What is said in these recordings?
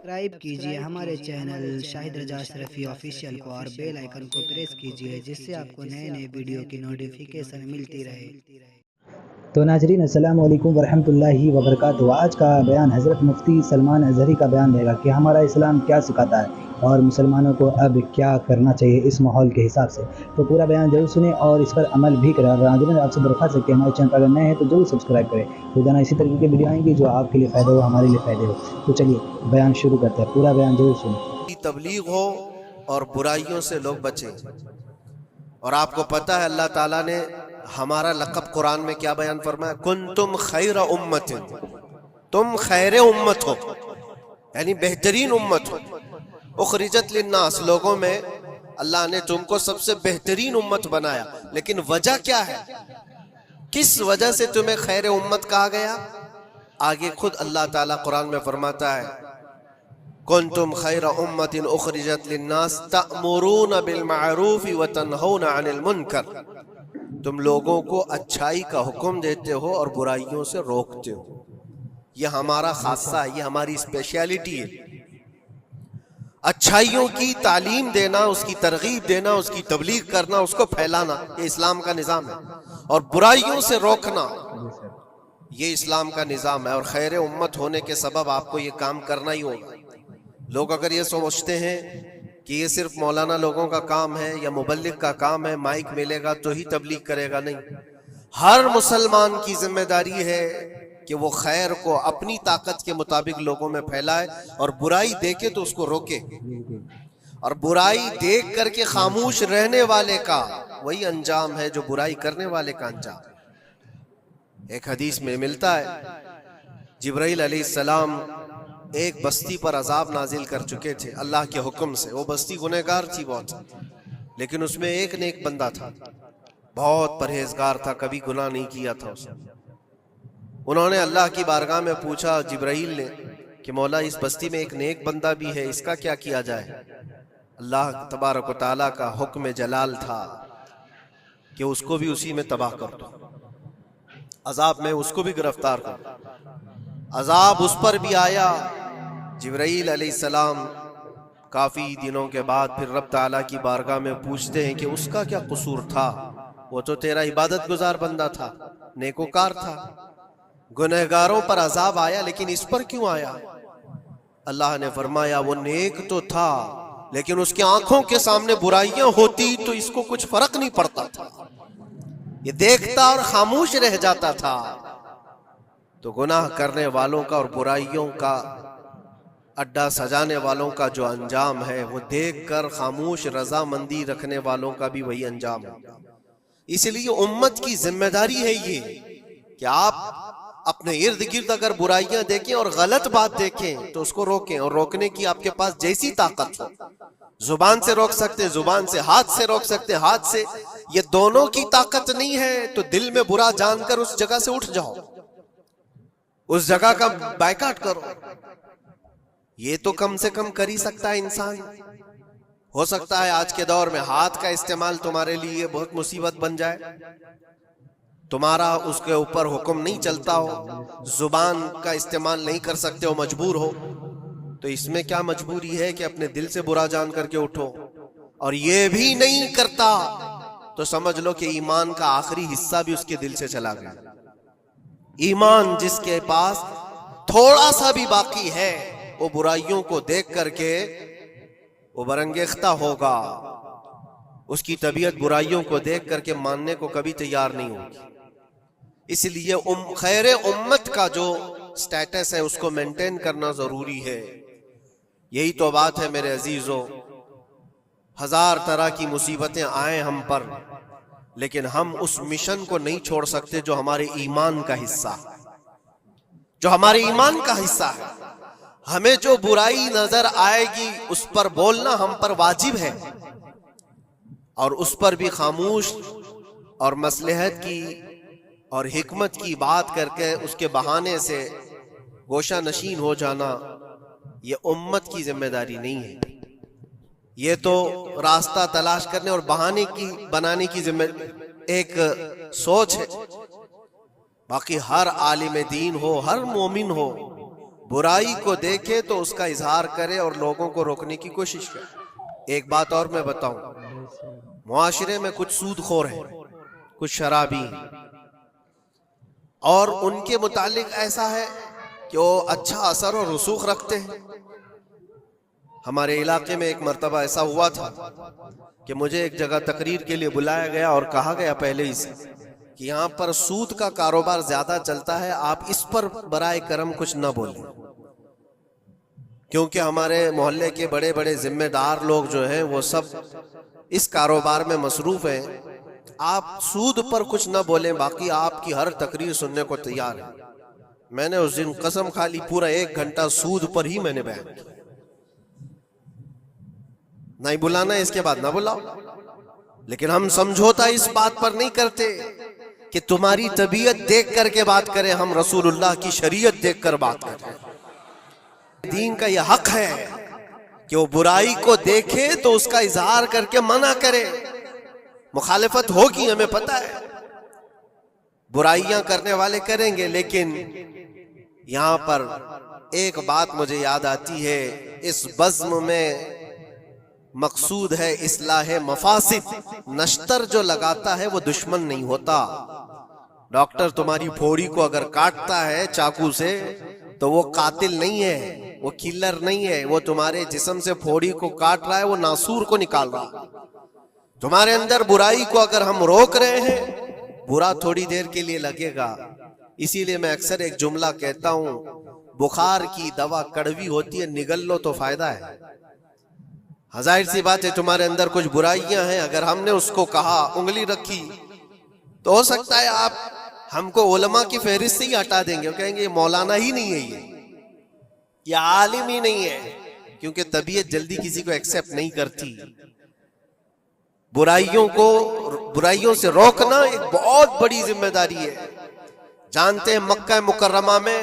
Subscribe کیجئے ہمارے channel شاہد رضا اشرفی official کو اور بیل آئیکن کو پریس کیجئے جس سے آپ کو نئے نئے ویڈیو کی نوٹیفیکیشن ملتی رہے۔ تو ناظرین السلام علیکم ورحمۃ اللہ وبرکاتہ۔ آج کا بیان حضرت مفتی سلمان اظہری کا بیان رہے گا کہ ہمارا اسلام کیا سکھاتا ہے اور مسلمانوں کو اب کیا کرنا چاہیے اس ماحول کے حساب سے۔ تو پورا بیان ضرور سنیں اور اس پر عمل بھی کریں۔ اور ناظرین آپ سے درخواست ہے کہ ہمارے چینل پر اگر نئے ہیں تو ضرور سبسکرائب کریں۔ روزانہ اسی طریقے کی ویڈیو آئیں گی جو آپ کے لیے فائدہ ہو، ہمارے لیے فائدہ ہو۔ تو چلیے بیان شروع کرتے ہیں، پورا بیان ضرور سنیں۔ تبلیغ ہو اور برائیوں سے لوگ بچیں۔ اور آپ کو پتہ ہے اللہ تعالیٰ نے ہمارا لقب قرآن میں کیا بیان فرمایا؟ کنتم خیر امت، تم خیر امت ہو، یعنی بہترین امت ہو۔ اخرجت للناس، لوگوں میں اللہ نے تم کو سب سے بہترین امت بنایا، لیکن وجہ کیا ہے؟ کس وجہ سے تمہیں خیر امت کہا گیا؟ آگے خود اللہ تعالیٰ قرآن میں فرماتا ہے کنتم خیر امت اخرجت للناس تأمرون بالمعروف وتنہون عن المنکر، تم لوگوں کو اچھائی کا حکم دیتے ہو اور برائیوں سے روکتے ہو۔ یہ ہمارا خاصہ ہے، یہ ہماری اسپیشیلٹی ہے۔ اچھائیوں کی تعلیم دینا، اس کی ترغیب دینا، اس کی تبلیغ کرنا، اس کو پھیلانا، یہ اسلام کا نظام ہے۔ اور برائیوں سے روکنا، یہ اسلام کا نظام ہے۔ اور خیر امت ہونے کے سبب آپ کو یہ کام کرنا ہی ہوگا۔ لوگ اگر یہ سمجھتے ہیں کہ یہ صرف مولانا لوگوں کا کام ہے یا مبلغ کا کام ہے، مائک ملے گا تو ہی تبلیغ کرے گا، نہیں۔ ہر مسلمان کی ذمہ داری ہے کہ وہ خیر کو اپنی طاقت کے مطابق لوگوں میں پھیلائے، اور برائی دیکھے تو اس کو روکے۔ اور برائی دیکھ کر کے خاموش رہنے والے کا وہی انجام ہے جو برائی کرنے والے کا انجام ہے۔ ایک حدیث میں ملتا ہے جبرائیل علیہ السلام ایک بستی پر عذاب نازل کر چکے تھے اللہ کے حکم سے۔ وہ بستی گنہگار تھی بہت، لیکن اس میں ایک نیک بندہ تھا، بہت پرہیزگار تھا، کبھی گناہ نہیں کیا تھا اس نے۔ انہوں نے اللہ کی بارگاہ میں پوچھا جبرائیل نے کہ مولا اس بستی میں ایک نیک بندہ بھی ہے، اس کا کیا کیا جائے؟ اللہ تبارک و تعالیٰ کا حکم جلال تھا کہ اس کو بھی اسی میں تباہ کر دو، عذاب میں اس کو بھی گرفتار کر دو۔ عذاب اس پر بھی آیا۔ جبرائیل علیہ السلام کافی دنوں کے بعد پھر رب تعالیٰ کی بارگاہ میں پوچھتے ہیں کہ اس کا کیا قصور تھا؟ وہ تو تیرا عبادت گزار بندہ تھا، نیکوکار تھا، گنہگاروں پر عذاب آیا، لیکن اس پر کیوں آیا؟ اللہ نے فرمایا وہ نیک تو تھا، لیکن اس کی آنکھوں کے سامنے برائیاں ہوتی تو اس کو کچھ فرق نہیں پڑتا تھا، یہ دیکھتا اور خاموش رہ جاتا تھا۔ تو گناہ کرنے والوں کا اور برائیوں کا اڈا سجانے والوں کا جو انجام ہے وہ دیکھ کر خاموش رضامندی رکھنے والوں کا بھی وہی انجام ہے۔ اس لیے امت کی ذمہ داری ہے یہ کہ آپ اپنے ارد گرد اگر برائیاں دیکھیں اور غلط بات دیکھیں تو اس کو روکیں، اور روکنے کی آپ کے پاس جیسی طاقت ہو، زبان سے روک سکتے، زبان سے، ہاتھ سے روک سکتے، ہاتھ سے۔ یہ دونوں کی طاقت نہیں ہے تو دل میں برا جان کر اس جگہ سے اٹھ جاؤ، اس جگہ کا بائیکاٹ کرو۔ یہ تو کم سے کم کر ہی سکتا ہے انسان۔ ہو سکتا ہے آج کے دور میں ہاتھ کا استعمال تمہارے لیے بہت مصیبت بن جائے، تمہارا اس کے اوپر حکم نہیں چلتا ہو، زبان کا استعمال نہیں کر سکتے ہو، مجبور ہو، تو اس میں کیا مجبوری ہے کہ اپنے دل سے برا جان کر کے اٹھو۔ اور یہ بھی نہیں کرتا تو سمجھ لو کہ ایمان کا آخری حصہ بھی اس کے دل سے چلا گیا۔ ایمان جس کے پاس تھوڑا سا بھی باقی ہے وہ برائیوں کو دیکھ کر کے وہ برانگیختہ ہوگا، اس کی طبیعت برائیوں کو دیکھ کر کے ماننے کو کبھی تیار نہیں ہوگی۔ اس لیے خیر امت کا جو سٹیٹس ہے اس کو مینٹین کرنا ضروری ہے۔ یہی تو بات ہے میرے عزیزو، ہزار طرح کی مصیبتیں آئیں ہم پر، لیکن ہم اس مشن کو نہیں چھوڑ سکتے جو ہمارے ایمان کا حصہ ہے، جو ہمارے ایمان کا حصہ ہے۔ ہمیں جو برائی نظر آئے گی اس پر بولنا ہم پر واجب ہے، اور اس پر بھی خاموش اور مصلحت کی اور حکمت کی بات کر کے اس کے بہانے سے گوشہ نشین ہو جانا یہ امت کی ذمہ داری نہیں ہے۔ یہ تو راستہ تلاش کرنے اور بہانے کی بنانے کی ذمہ ایک سوچ ہے۔ باقی ہر عالم دین ہو، ہر مومن ہو، برائی کو دیکھے تو اس کا اظہار کرے اور لوگوں کو روکنے کی کوشش کرے۔ ایک بات اور میں بتاؤں، معاشرے میں کچھ سود خور ہیں، کچھ شرابی ہیں، اور ان کے متعلق ایسا ہے کہ وہ اچھا اثر اور رسوخ رکھتے ہیں۔ ہمارے علاقے میں ایک مرتبہ ایسا ہوا تھا کہ مجھے ایک جگہ تقریر کے لیے بلایا گیا اور کہا گیا پہلے ہی سے کہ یہاں پر سود کا کاروبار زیادہ چلتا ہے، آپ اس پر برائے کرم کچھ نہ بولیں، کیونکہ ہمارے محلے کے بڑے بڑے ذمہ دار لوگ جو ہیں وہ سب اس کاروبار میں مصروف ہیں، آپ سود پر کچھ نہ بولیں، باقی آپ کی ہر تقریر سننے کو تیار ہے۔ میں نے اس دن قسم کھا لی، پورا 1 گھنٹہ سود پر ہی میں نے بیان کیا۔ نہیں بلانا اس کے بعد نہ بلاؤ، لیکن ہم سمجھوتا اس بات پر نہیں کرتے کہ تمہاری طبیعت دیکھ کر کے بات کریں، ہم رسول اللہ کی شریعت دیکھ کر بات کریں۔ دین کا یہ حق ہے کہ وہ برائی کو دیکھے تو اس کا اظہار کر کے منع کرے۔ مخالفت ہوگی، ہمیں پتہ ہے، برائیاں کرنے والے کریں گے، لیکن یہاں پر ایک بات مجھے یاد آتی ہے، اس بزم میں مقصود ہے اصلاح مفاسد۔ نشتر جو لگاتا ہے وہ دشمن نہیں ہوتا۔ ڈاکٹر تمہاری پھوڑی کو اگر کاٹتا ہے چاقو سے تو وہ قاتل نہیں ہے، وہ کلر نہیں ہے، وہ تمہارے جسم سے پھوڑی کو کاٹ رہا ہے، وہ ناسور کو نکال رہا ہے۔ تمہارے اندر برائی کو اگر ہم روک رہے ہیں، برا تھوڑی دیر کے لیے لگے گا۔ اسی لیے میں اکثر ایک جملہ کہتا ہوں، بخار کی دوا کڑوی ہوتی ہے، نگل لو تو فائدہ ہے۔ ظاہر سی بات ہے تمہارے اندر کچھ برائیاں ہیں، اگر ہم نے اس کو کہا، انگلی رکھی، تو ہو سکتا ہے آپ ہم کو علماء کی فہرست سے ہی ہٹا دیں گے، کہیں گے یہ مولانا ہی نہیں ہے، یہ عالم ہی نہیں ہے، کیونکہ طبیعت جلدی کسی کو ایکسپٹ نہیں کرتی۔ برائیوں سے روکنا ایک بہت بڑی ذمہ داری ہے۔ جانتے ہیں مکہ مکرمہ میں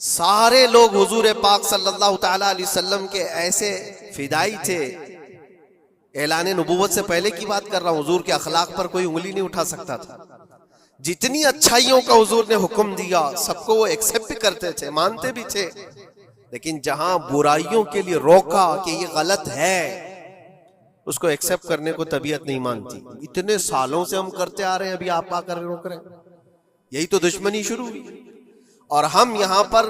سارے لوگ حضور پاک صلی اللہ تعالی علیہ وسلم کے ایسے فدائی تھے، اعلان نبوت سے پہلے کی بات کر رہا ہوں، حضور کے اخلاق پر کوئی انگلی نہیں اٹھا سکتا تھا۔ جتنی اچھائیوں کا حضور نے حکم دیا سب کو وہ ایکسپٹ بھی کرتے تھے، مانتے بھی تھے، لیکن جہاں برائیوں کے لیے روکا کہ یہ غلط ہے، اس کو ایکسپٹ کرنے کو طبیعت نہیں مانتی۔ اتنے سالوں سے ہم کرتے آ رہے ہیں، ابھی آپ آ کر روک رہے ہیں، یہی تو دشمنی شروع ہوئی۔ اور ہم یہاں پر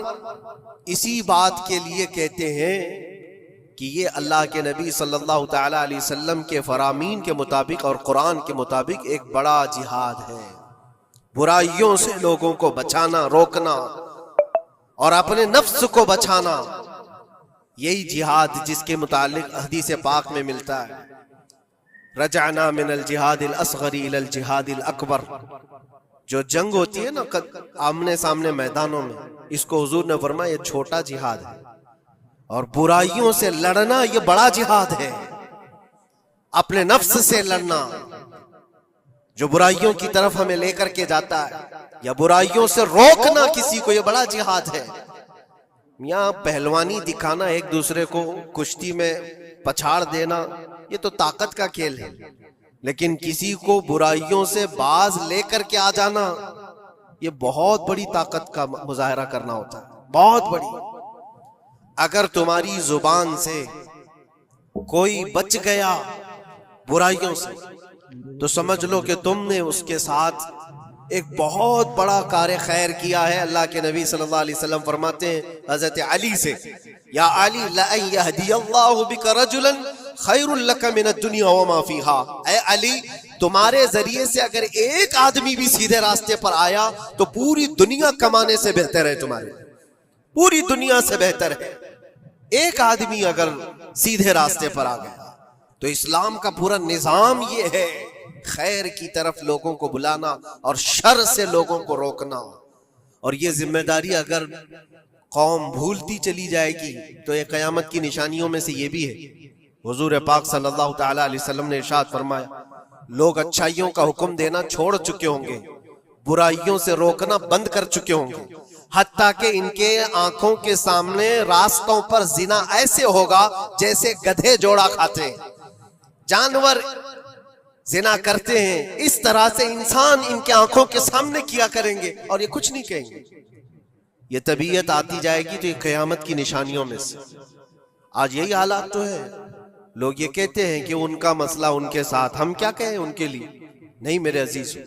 اسی بات کے لیے کہتے ہیں کہ یہ اللہ کے نبی صلی اللہ تعالی علیہ وسلم کے فرامین کے مطابق اور قرآن کے مطابق ایک بڑا جہاد ہے۔ برائیوں سے لوگوں کو بچانا، روکنا اور اپنے نفس کو بچانا، یہی جہاد جس کے متعلق حدیث پاک میں ملتا ہے، رجعنا من الجہاد الاصغر الى الجہاد الاکبر۔ جو جنگ ہوتی ہے نا آمنے سامنے میدانوں میں، اس کو حضور نے فرمایا یہ چھوٹا جہاد ہے، اور برائیوں سے لڑنا یہ بڑا جہاد ہے۔ اپنے نفس سے لڑنا جو برائیوں کی طرف ہمیں لے کر کے جاتا ہے، یا برائیوں سے روکنا کسی کو، یہ بڑا جہاد ہے۔ یہاں پہلوانی دکھانا، ایک دوسرے کو کشتی میں پچھاڑ دینا، یہ تو طاقت کا کھیل ہے، لیکن کسی کو برائیوں سے باز لے کر کے آ جانا، یہ بہت بڑی طاقت کا مظاہرہ کرنا ہوتا ہے، بہت بڑی۔ اگر تمہاری زبان سے کوئی بچ گیا برائیوں سے تو سمجھ لو کہ تم نے اس کے ساتھ ایک بہت بڑا کار خیر کیا ہے۔ اللہ کے نبی صلی اللہ علیہ وسلم فرماتے ہیں حضرت علی سے، یا علی لَأَن يَهْدِيَ اللَّهُ بِكَ رَجُلًا خَيْرٌ لَكَ مِنَ الدُّنْيَا وَمَا فِيهَا۔ اے علی، تمہارے ذریعے سے اگر ایک آدمی بھی سیدھے راستے پر آیا تو پوری دنیا کمانے سے بہتر ہے، تمہارے پوری دنیا سے بہتر ہے۔ ایک آدمی اگر سیدھے راستے پر آ گیا تو اسلام کا پورا نظام یہ ہے، خیر کی طرف لوگوں کو بلانا اور شر سے لوگوں کو روکنا۔ اور یہ ذمہ داری اگر قوم بھولتی چلی جائے گی تو یہ قیامت کی نشانیوں میں سے یہ بھی ہے۔ حضور پاک صلی اللہ تعالی علیہ وسلم نے ارشاد فرمایا، لوگ اچھائیوں کا حکم دینا چھوڑ چکے ہوں گے، برائیوں سے روکنا بند کر چکے ہوں گے، حتیٰ کہ ان کے آنکھوں کے سامنے راستوں پر زنا ایسے ہوگا جیسے گدھے جوڑا کھاتے ہیں، جانور زنا کرتے ہیں، اس طرح سے انسان ان کے آنکھوں کے سامنے کیا کریں گے اور یہ کچھ نہیں کہیں گے۔ یہ طبیعت آتی جائے گی تو یہ قیامت کی نشانیوں میں سے. آج یہی حالات تو ہے. لوگ یہ کہتے ہیں کہ ان کا مسئلہ ان کے ساتھ، ہم کیا کہیں ان کے لیے. نہیں میرے عزیز،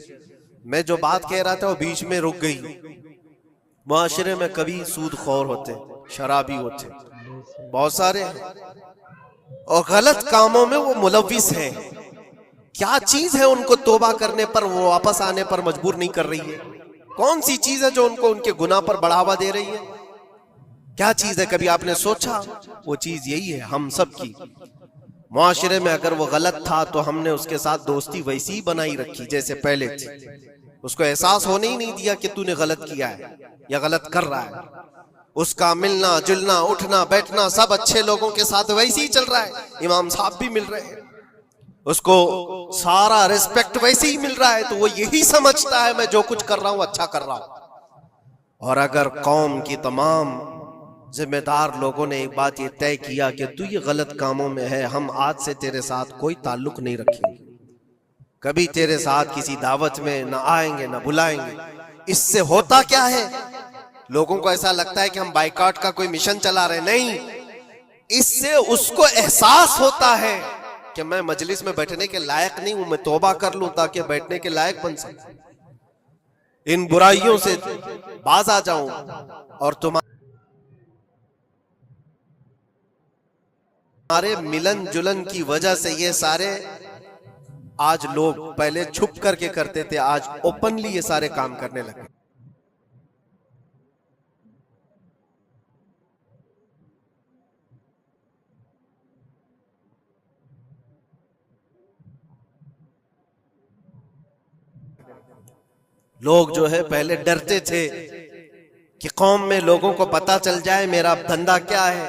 میں جو بات کہہ رہا تھا وہ بیچ میں رک گئی. معاشرے میں کبھی سود خور ہوتے، شرابی ہوتے، بہت سارے ہیں، اور غلط کاموں میں وہ ملوث ہیں. کیا چیز ہے ان کو توبہ کرنے پر، وہ واپس آنے پر مجبور نہیں کر رہی ہے؟ کون سی چیز ہے جو ان کو ان کے گناہ پر بڑھاوا دے رہی ہے؟ کیا چیز ہے؟ کبھی آپ نے سوچا؟ وہ چیز یہی ہے ہم سب کی. معاشرے میں اگر وہ غلط تھا تو ہم نے اس کے ساتھ دوستی ویسی ہی بنائی رکھی جیسے پہلے تھی. اس کو احساس ہونے ہی نہیں دیا کہ تو نے غلط کیا ہے یا غلط کر رہا ہے. اس کا ملنا جلنا اٹھنا بیٹھنا سب اچھے لوگوں کے ساتھ ویسے ہی چل رہا ہے. امام صاحب بھی مل رہے ہیں، اس کو سارا ریسپیکٹ ویسے ہی مل رہا ہے، تو وہ یہی سمجھتا ہے میں جو کچھ کر رہا ہوں اچھا کر رہا ہوں. اور اگر قوم کی تمام ذمہ دار لوگوں نے ایک بات یہ طے کیا کہ تو یہ غلط کاموں میں ہے، ہم آج سے تیرے ساتھ کوئی تعلق نہیں رکھیں گے، کبھی تیرے ساتھ کسی دعوت میں نہ آئیں گے نہ بلائیں گے. اس سے ہوتا کیا ہے؟ لوگوں کو ایسا لگتا ہے کہ ہم بائیکاٹ کا کوئی مشن چلا رہے. نہیں، اس سے اس کو احساس ہوتا ہے کہ میں مجلس میں بیٹھنے کے لائق نہیں ہوں، میں توبہ کر لوں تاکہ بیٹھنے کے لائق بن سکوں، ان برائیوں سے باز آ جاؤں. اور تمہارے ملن جلن کی وجہ سے یہ سارے آج لوگ پہلے چھپ کر کے کرتے تھے، آج اوپنلی یہ سارے کام کرنے لگے. لوگ جو ہے پہلے ڈرتے تھے کہ قوم میں لوگوں کو پتا چل جائے میرا دھندا کیا ہے.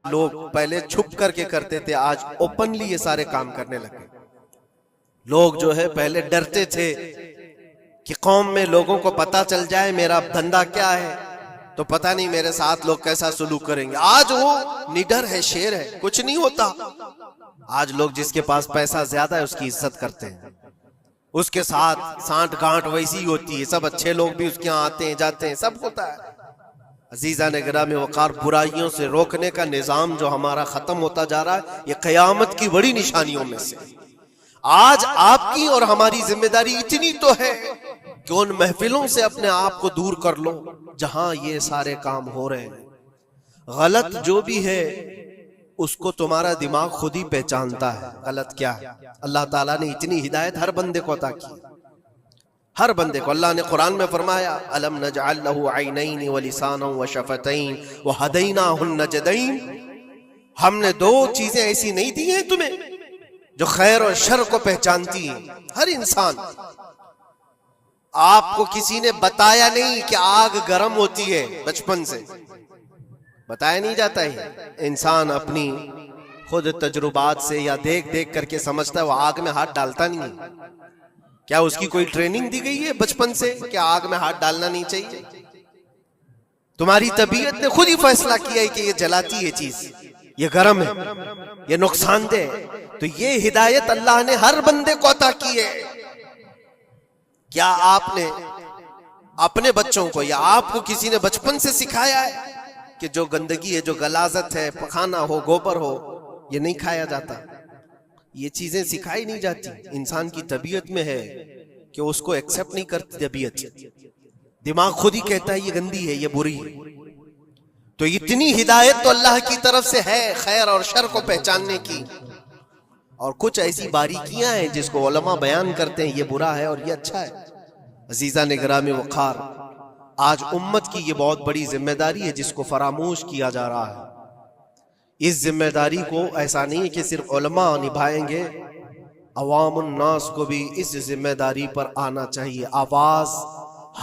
لوگ پہلے چھپ کر کے کرتے تھے، آج اوپنلی یہ سارے کام کرنے لگے. لوگ جو ہے پہلے ڈرتے تھے کہ قوم میں لوگوں کو پتا چل جائے میرا دھندا کیا ہے تو پتہ نہیں میرے ساتھ لوگ کیسا سلوک کریں گے. آج وہ نڈر ہے، شیر ہے، کچھ نہیں ہوتا. آج لوگ جس کے پاس پیسہ زیادہ ہے اس کی عزت کرتے ہیں، اس کے ساتھ سانٹ گانٹ ویسی ہی ہوتی ہے، سب اچھے لوگ بھی اس کے یہاں آتے ہیں جاتے ہیں، سب ہوتا ہے. عزیزان گرامی وقار، برائیوں سے روکنے کا نظام جو ہمارا ختم ہوتا جا رہا ہے، یہ قیامت کی بڑی نشانیوں میں سے. آج آپ کی اور ہماری ذمہ داری اتنی تو ہے کہ ان محفلوں سے اپنے آپ کو دور کر لو جہاں یہ سارے کام ہو رہے ہیں. غلط جو بھی ہے اس کو تمہارا دماغ خود ہی پہچانتا ہے غلط کیا ہے. اللہ تعالیٰ نے اتنی ہدایت ہر بندے کو عطا کی، ہر بندے کو. اللہ نے قرآن میں فرمایا الم نجعل له عینین ولسانا وشفتین وہدیناہ النجدین. ہم نے دو چیزیں ایسی نہیں دی ہیں تمہیں جو خیر اور شر کو پہچانتی ہیں. ہر انسان، آپ کو کسی نے بتایا نہیں کہ آگ گرم ہوتی ہے، بچپن سے بتایا نہیں جاتا ہے. انسان اپنی خود تجربات سے یا دیکھ دیکھ کر کے سمجھتا ہے، وہ آگ میں ہاتھ ڈالتا نہیں ہے. کیا اس کی کوئی ٹریننگ دی گئی ہے بچپن سے کہ آگ میں ہاتھ ڈالنا نہیں چاہیے؟ تمہاری طبیعت نے خود ہی فیصلہ کیا ہے کہ یہ جلاتی ہے چیز، یہ گرم ہے، یہ نقصان دہ ہے. تو یہ ہدایت اللہ نے ہر بندے کو عطا کی ہے. کیا آپ نے اپنے بچوں کو یا آپ کو کسی نے بچپن سے سکھایا ہے کہ جو گندگی ہے، جو غلاظت ہے، پخانا ہو، گوبر ہو، یہ نہیں کھایا جاتا؟ یہ چیزیں سکھائی نہیں جاتی. انسان کی طبیعت میں ہے کہ اس کو ایکسپٹ نہیں کرتی طبیعت. دماغ خود ہی کہتا ہے یہ گندی ہے، یہ بری ہے. تو اتنی ہدایت تو اللہ کی طرف سے ہے خیر اور شر کو پہچاننے کی. اور کچھ ایسی باریکیاں ہیں جس کو علماء بیان کرتے ہیں، یہ برا ہے اور یہ اچھا ہے. عزیزان گرامی وقار، آج امت کی یہ بہت بڑی ذمہ داری ہے جس کو فراموش کیا جا رہا ہے. اس ذمہ داری کو ایسا نہیں ہے کہ صرف علماء نبھائیں گے، عوام الناس کو بھی اس ذمہ داری پر آنا چاہیے. آواز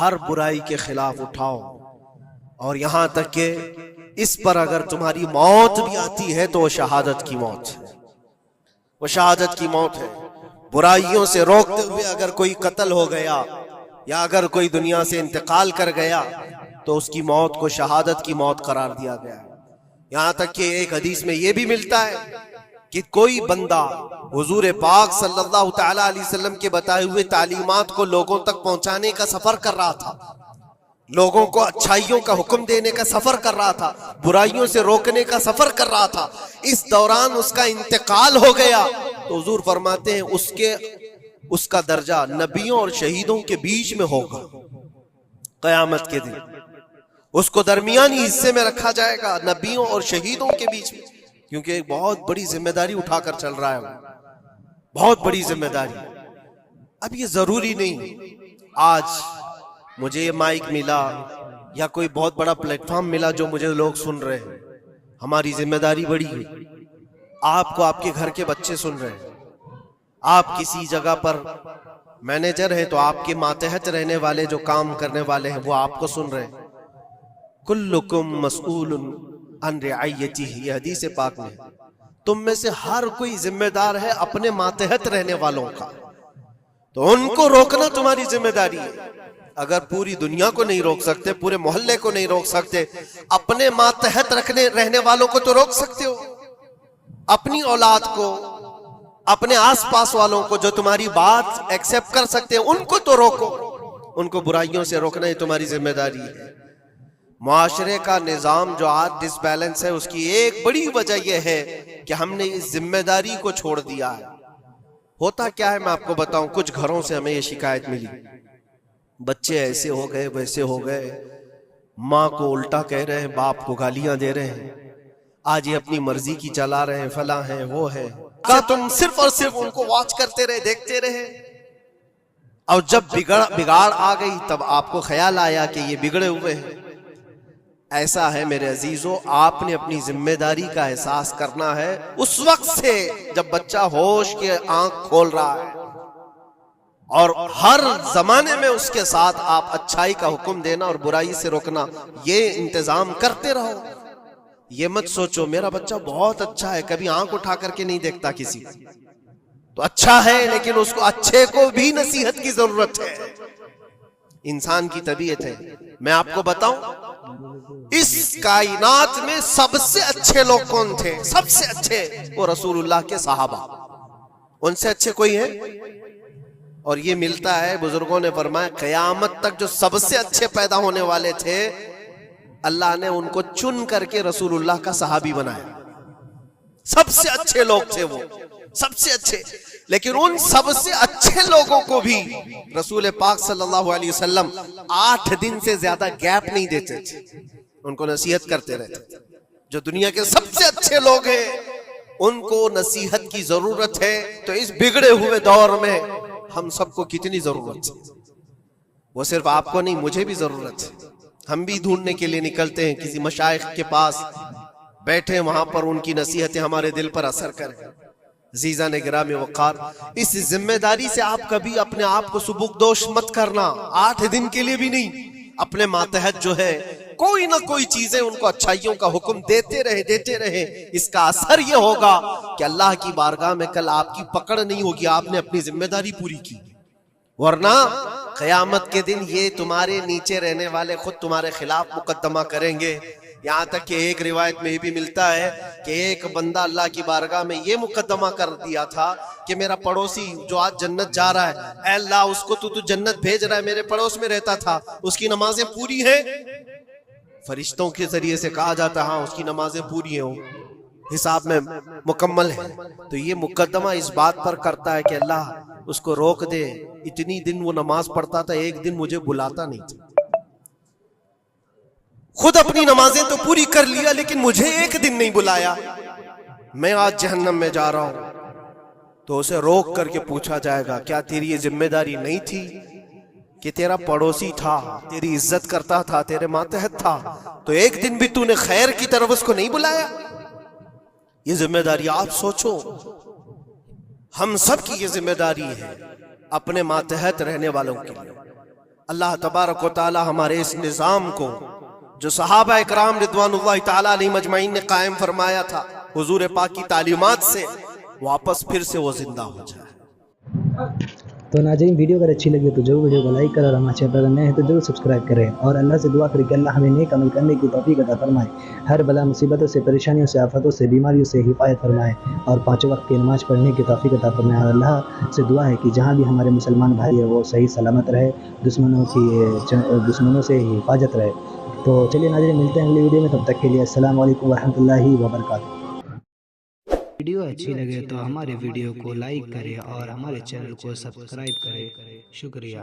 ہر برائی کے خلاف اٹھاؤ، اور یہاں تک کہ اس پر اگر تمہاری موت بھی آتی ہے تو وہ شہادت کی موت ہے، وہ شہادت کی موت ہے. برائیوں سے روکتے ہوئے اگر کوئی قتل ہو گیا یا اگر کوئی دنیا سے انتقال کر گیا تو اس کی موت کو شہادت کی موت قرار دیا گیا. یہاں تک کہ ایک حدیث میں یہ بھی ملتا ہے کہ کوئی بندہ حضور پاک صلی اللہ تعالی علیہ وسلم کے بتائے ہوئے تعلیمات کو لوگوں تک پہنچانے کا سفر کر رہا تھا، لوگوں کو اچھائیوں کا حکم دینے کا سفر کر رہا تھا، برائیوں سے روکنے کا سفر کر رہا تھا. اس دوران اس کا انتقال ہو گیا تو حضور فرماتے ہیں اس کا درجہ نبیوں اور شہیدوں کے بیچ میں ہوگا قیامت کے دن. اس کو درمیانی حصے میں رکھا جائے گا نبیوں اور شہیدوں کے بیچ میں، کیونکہ ایک بہت بڑی ذمہ داری اٹھا کر چل رہا ہے وہ، بہت بڑی ذمہ داری. اب یہ ضروری نہیں آج مجھے یہ مائک ملا یا کوئی بہت بڑا پلیٹ فارم ملا جو مجھے لوگ سن رہے ہیں. ہماری ذمہ داری بڑی ہے. آپ کو آپ کے گھر کے بچے سن رہے ہیں، آپ کسی جگہ پر مینیجر ہیں تو آپ کے ماتحت رہنے والے جو کام کرنے والے ہیں وہ آپ کو سن رہے ہیں. کلکم مسئول عن رعیتہ، یہ حدیث پاک میں تم میں سے ہر کوئی ذمہ دار ہے اپنے ماتحت رہنے والوں کا، تو ان کو روکنا تمہاری ذمہ داری ہے. اگر پوری دنیا کو نہیں روک سکتے، پورے محلے کو نہیں روک سکتے، اپنے ماتحت رہنے والوں کو تو روک سکتے ہو. اپنی اولاد کو، اپنے آس پاس والوں کو جو تمہاری بات ایکسپٹ کر سکتے ہیں ان کو تو روکو. ان کو برائیوں سے روکنا ہی تمہاری ذمہ داری ہے. معاشرے کا نظام جو آج ڈس بیلنس ہے اس کی ایک بڑی وجہ یہ ہے کہ ہم نے اس ذمہ داری کو چھوڑ دیا ہے. ہوتا کیا ہے میں آپ کو بتاؤں، کچھ گھروں سے ہمیں یہ شکایت ملی، بچے ایسے ہو گئے ویسے ہو گئے، ماں کو الٹا کہہ رہے ہیں، باپ کو گالیاں دے رہے ہیں، آج یہ اپنی مرضی کی چلا رہے ہیں، فلاں ہیں وہ ہے. کہا تم صرف اور صرف ان کو واچ کرتے رہے، دیکھتے رہے، اور جب بگاڑ آ گئی تب آپ کو خیال آیا کہ یہ بگڑے ہوئے ہیں. ایسا ہے میرے عزیزو، آپ نے اپنی ذمہ داری کا احساس کرنا ہے اس وقت سے جب بچہ ہوش کے آنکھ کھول رہا ہے، اور ہر زمانے میں اس کے ساتھ آپ اچھائی کا حکم دینا اور برائی سے روکنا، یہ انتظام کرتے رہو. یہ مت سوچو میرا بچہ بہت اچھا ہے، کبھی آنکھ اٹھا کر کے نہیں دیکھتا کسی، تو اچھا ہے لیکن اس کو اچھے کو بھی نصیحت کی ضرورت ہے. انسان کی طبیعت ہے. میں آپ کو بتاؤں اس کائنات میں سب سے اچھے لوگ کون تھے؟ سب سے اچھے وہ رسول اللہ کے صحابہ. ان سے اچھے کوئی ہیں؟ اور یہ ملتا ہے، بزرگوں نے فرمایا قیامت تک جو سب سے اچھے پیدا ہونے والے تھے اللہ نے ان کو چن کر کے رسول اللہ کا صحابی بنایا. سب سے اچھے لوگ تھے وہ، سب سے اچھے. لیکن ان سب سے اچھے لوگوں کو بھی رسول پاک صلی اللہ علیہ وسلم 8 دن سے زیادہ گیپ نہیں دیتے تھے، ان کو نصیحت کرتے رہتے. جو دنیا کے سب سے اچھے لوگ ہیں ان کو نصیحت کی ضرورت ہے، تو اس بگڑے ہوئے دور میں ہم سب کو کتنی ضرورت ہے. وہ صرف آپ کو نہیں، مجھے بھی ضرورت ہے. ہم بھی ڈھونڈنے کے لیے نکلتے ہیں کسی مشائخ کے پاس، بیٹھے وہاں پر ان کی نصیحتیں ہمارے دل پر اثر کریں. عزیزان گرامی وقار، اس ذمہ داری سے آپ کبھی اپنے آپ کو سبکدوش مت کرنا. 8 دن کے لیے بھی نہیں، اپنے ماتحت جو ہے کوئی نہ کوئی چیزیں ان کو اچھائیوں کا حکم دیتے رہے. اس کا اثر یہ ہوگا کہ اللہ کی بارگاہ میں کل آپ کی پکڑ نہیں ہوگی، آپ نے اپنی ذمہ داری پوری کی. ورنہ قیامت کے دن یہ تمہارے نیچے رہنے والے خود تمہارے خلاف مقدمہ کریں گے. یہاں تک کہ ایک روایت میں یہ بھی ملتا ہے کہ ایک بندہ اللہ کی بارگاہ میں یہ مقدمہ کر دیا تھا کہ میرا پڑوسی جو آج جنت جا رہا ہے، اے اللہ اس کو تو جنت بھیج رہا ہے، میرے پڑوس میں رہتا تھا، اس کی نمازیں پوری ہیں. فرشتوں کے ذریعے سے کہا جاتا ہاں اس کی نمازیں پوری ہیں، حساب میں مکمل ہے. تو یہ مقدمہ اس بات پر کرتا ہے کہ اللہ اس کو روک دے، اتنی دن وہ نماز پڑھتا تھا، ایک دن مجھے بلاتا نہیں تھا. خود اپنی نمازیں تو پوری کر لیا لیکن مجھے ایک دن نہیں بلایا. میں آج جہنم میں جا رہا ہوں. تو اسے روک کر کے پوچھا جائے گا کیا تیری یہ ذمہ داری نہیں تھی کہ تیرا پڑوسی تھا، تیری عزت کرتا تھا، تیرے ماتحت تھا، تو ایک دن بھی تو نے خیر کی طرف اس کو نہیں بلایا؟ یہ ذمہ داری آپ سوچو، ہم سب کی یہ ذمہ داری ہے اپنے ماتحت رہنے والوں کے لیے. اللہ تبارک و تعالی ہمارے اس نظام کو جو صحابہ اکرام رضوان اللہ تعالی علیہم اجمعین نے قائم فرمایا تھا حضور پاک کی تعلیمات سے، واپس پھر سے وہ زندہ ہو جائے. تو ناظرین ویڈیو اگر اچھی لگی تو ضرور ویڈیو کو لائک کریں اور ہمارے چینل پر اگر نئے ہیں تو ضرور سبسکرائب کریں اور اللہ سے دعا کریں کہ اللہ ہمیں نیک عمل کرنے کی توفیق عطا فرمائے، ہر بلا مصیبتوں سے، پریشانیوں سے، آفتوں سے، بیماریوں سے حفاظت فرمائے اور 5 وقت کی نماز پڑھنے کی توفیق عطا فرمائے۔ اور اللہ سے دعا ہے کہ جہاں بھی ہمارے مسلمان بھائی ہیں وہ صحیح سلامت رہے، دشمنوں سے حفاظت رہے۔ تو چلیے ناظرین ملتے ہیں اگلی ویڈیو میں، تب تک کے لیے السلام علیکم ورحمۃ اللہ وبرکاتہ۔ ویڈیو اچھی لگے تو ہمارے ویڈیو کو لائک کریں اور ہمارے چینل کو سبسکرائب کریں۔ شکریہ۔